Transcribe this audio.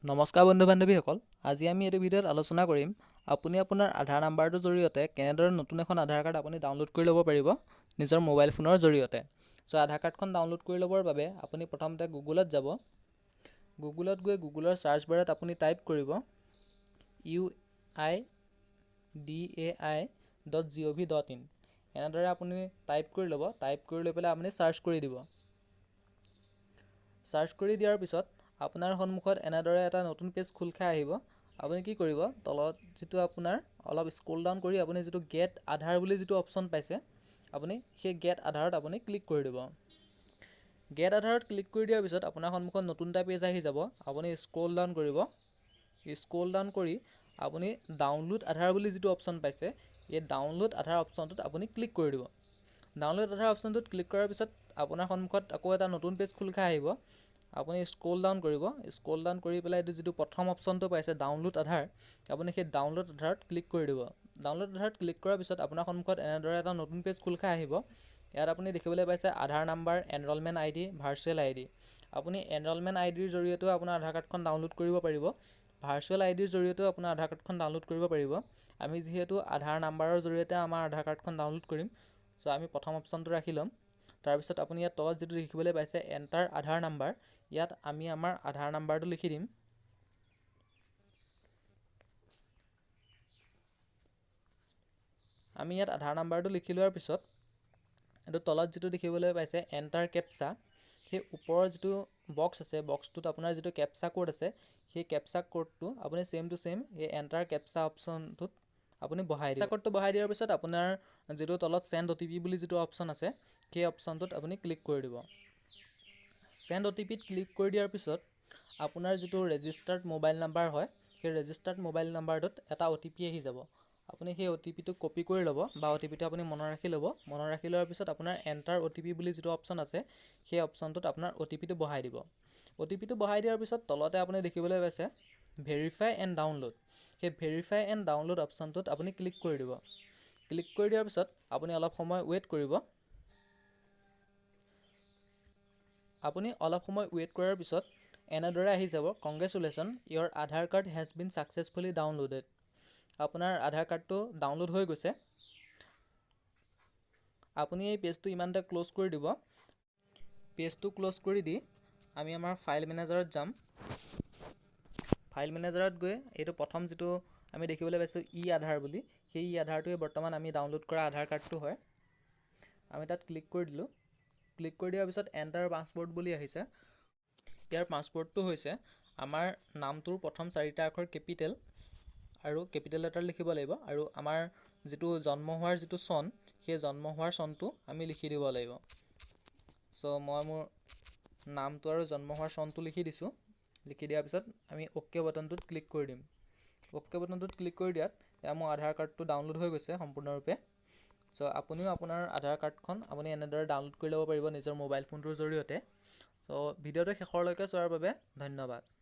নমস্কাৰ বন্ধু বান্ধৱীসকল, আজি আমি এইটো ভিডিঅ'ত আলোচনা কৰিম আপুনি আপোনাৰ আধাৰ নাম্বাৰটোৰ জৰিয়তে কেনেদৰে নতুন এখন আধাৰ কাৰ্ড আপুনি ডাউনলোড কৰি ল'ব পাৰিব নিজৰ মোবাইল ফোনৰ জৰিয়তে। চ' আধাৰ কাৰ্ডখন ডাউনলোড কৰি ল'বৰ বাবে আপুনি প্ৰথমতে গুগলত যাব। গুগলত গৈ গুগলৰ চাৰ্চ বাৰত আপুনি টাইপ কৰিব uidai.gov.in। এনেদৰে আপুনি টাইপ কৰি ল'ব। টাইপ কৰি লৈ পেলাই আপুনি চাৰ্চ কৰি দিব। চাৰ্চ কৰি দিয়াৰ পিছত আপোনাৰ সন্মুখত এনেদৰে এটা নতুন পেজ খোল খাই আহিব। আপুনি কি কৰিব, তলত যিটো আপোনাৰ অলপ স্ক্ৰল ডাউন কৰি আপুনি যিটো গেট আধাৰ বুলি যিটো অপশ্যন পাইছে, আপুনি সেই গেট আধাৰত আপুনি ক্লিক কৰি দিব। গেট আধাৰত ক্লিক কৰি দিয়াৰ পিছত আপোনাৰ সন্মুখত নতুন এটা পেজ আহি যাব। আপুনি স্ক্ৰল ডাউন কৰিব। স্ক্ৰল ডাউন কৰি আপুনি ডাউনলোড আধাৰ বুলি যিটো অপশ্যন পাইছে, এই ডাউনলোড আধাৰ অপশ্যনটোত আপুনি ক্লিক কৰি দিব। ডাউনলোড আধাৰ অপশ্যনটোত ক্লিক কৰাৰ পিছত আপোনাৰ সন্মুখত আকৌ এটা নতুন পেজ খোল খাই আহিব। আপুনি স্ক্ৰল ডাউন কৰিব। স্ক্ৰল ডাউন কৰি পেলাই এইটো যিটো প্ৰথম অপশ্যনটো পাইছে ডাউনলোড আধাৰ, আপুনি সেই ডাউনলোড আধাৰত ক্লিক কৰি দিব। ডাউনলোড আধাৰত ক্লিক কৰাৰ পিছত আপোনাৰ সন্মুখত এনেদৰে এটা নতুন পেজ খোল খাই আহিব। ইয়াত আপুনি দেখিবলৈ পাইছে Aadhaar number, enrolment ID, virtual ID। আপুনি এনৰলমেণ্ট IDৰ জৰিয়তেও আপোনাৰ আধাৰ কাৰ্ডখন ডাউনলোড কৰিব পাৰিব। ভাৰ্চুৱেল IDৰ জৰিয়তেও আপোনাৰ আধাৰ কাৰ্ডখন ডাউনলোড কৰিব পাৰিব। আমি যিহেতু আধাৰ নাম্বাৰৰ জৰিয়তে আমাৰ আধাৰ কাৰ্ডখন ডাউনলোড কৰিম, চ' আমি প্ৰথম অপশ্যনটো ৰাখি ল'ম। তাৰপিছত আপুনি ইয়াত তলত যিটো দেখিবলৈ পাইছে এণ্টাৰ আধাৰ নাম্বাৰ, ইয়াত আমি আমাৰ আধাৰ নাম্বাৰটো লিখি দিম। আমি ইয়াত আধাৰ নাম্বাৰটো লিখি লোৱাৰ পিছত এইটো তলত যিটো দেখিবলৈ পাইছে এণ্টাৰ কেপচা, সেই ওপৰৰ যিটো বক্স আছে, বক্সটোত আপোনাৰ যিটো কেপচা কোড আছে, সেই কেপচা কোডটো আপুনি ছেম টু ছেম এই এণ্টাৰ কেপচা অপশ্যনটোত আপুনি বহাই দিব। কেপচা কোডটো বহাই দিয়াৰ পিছত আপোনাৰ যিটো তলত চেণ্ড OTP বুলি যিটো অপশ্যন আছে, সেই অপশ্যনটোত আপুনি ক্লিক কৰি দিব। চেণ্ড OTPত ক্লিক কৰি দিয়াৰ পিছত আপোনাৰ যিটো ৰেজিষ্টাৰ্ড মোবাইল নাম্বাৰ হয়, সেই ৰেজিষ্টাৰ্ড মোবাইল নাম্বাৰটোত এটা OTP আহি যাব। আপুনি সেই OTPটো কপি কৰি ল'ব বা OTPটো আপুনি মনত ৰাখি ল'ব। মনত ৰাখি লোৱাৰ পিছত আপোনাৰ এণ্টাৰ OTP বুলি যিটো অপশ্যন আছে, সেই অপশ্যনটোত আপোনাৰ OTPটো বহাই দিব। OTPটো বহাই দিয়াৰ পিছত তলতে আপুনি দেখিবলৈ পাইছে ভেৰিফাই এণ্ড ডাউনলোড। সেই ভেৰিফাই এণ্ড ডাউনলোড অপশ্যনটোত আপুনি ক্লিক কৰি দিব। ক্লিক কৰি দিয়াৰ পিছত আপুনি অলপ সময় ৱেইট কৰিব। আপুনি অলপ সময় ৱেইট কৰাৰ পিছত এনেদৰে আহি যাব, congratulation, your Aadhaar card has been successfully downloaded. আপোনাৰ আধাৰ কাৰ্ডটো ডাউনলোড হৈ গৈছে। আপুনি এই পেজটো ইমানতে ক্ল'জ কৰি দিব। পেজটো ক্ল'জ কৰি দি আমি আমাৰ ফাইল মেনেজাৰত যাম। ফাইল মেনেজাৰত গৈ এইটো প্ৰথম যিটো আমি দেখিবলৈ পাইছোঁ আধাৰ বুলি, সেই আধাৰটোৱে বৰ্তমান আমি ডাউনলোড কৰা আধাৰ কাৰ্ডটো হয়। আমি তাত ক্লিক কৰি দিলোঁ। ক্লিক কৰি দিয়াৰ পিছত এণ্টাৰ পাছৱৰ্ড বুলি আহিছে। ইয়াৰ পাছৱৰ্ডটো হৈছে আমাৰ নামটোৰ প্ৰথম 4টা আখৰ কেপিটেল আৰু কেপিটেল লেটাৰ লিখিব লাগিব, আৰু আমাৰ যিটো জন্ম হোৱাৰ যিটো চন, সেই জন্ম হোৱাৰ চনটো আমি লিখি দিব লাগিব। চ' মই মোৰ নামটো আৰু জন্ম হোৱাৰ চনটো লিখি দিছোঁ। লিখি দিয়াৰ পিছত আমি অ'কে বটনটোত ক্লিক কৰি দিম। অ'কে বটনটোত ক্লিক কৰি দিয়াত এয়া মোৰ আধাৰ কাৰ্ডটো ডাউনলোড হৈ গৈছে সম্পূৰ্ণৰূপে। চ' আপুনিও আপোনাৰ আধাৰ কাৰ্ডখন আপুনি এনেদৰে ডাউনলোড কৰি ল'ব পাৰিব নিজৰ মোবাইল ফোনটোৰ জৰিয়তে। চ' ভিডিঅ'টো শেষৰলৈকে চোৱাৰ বাবে ধন্যবাদ।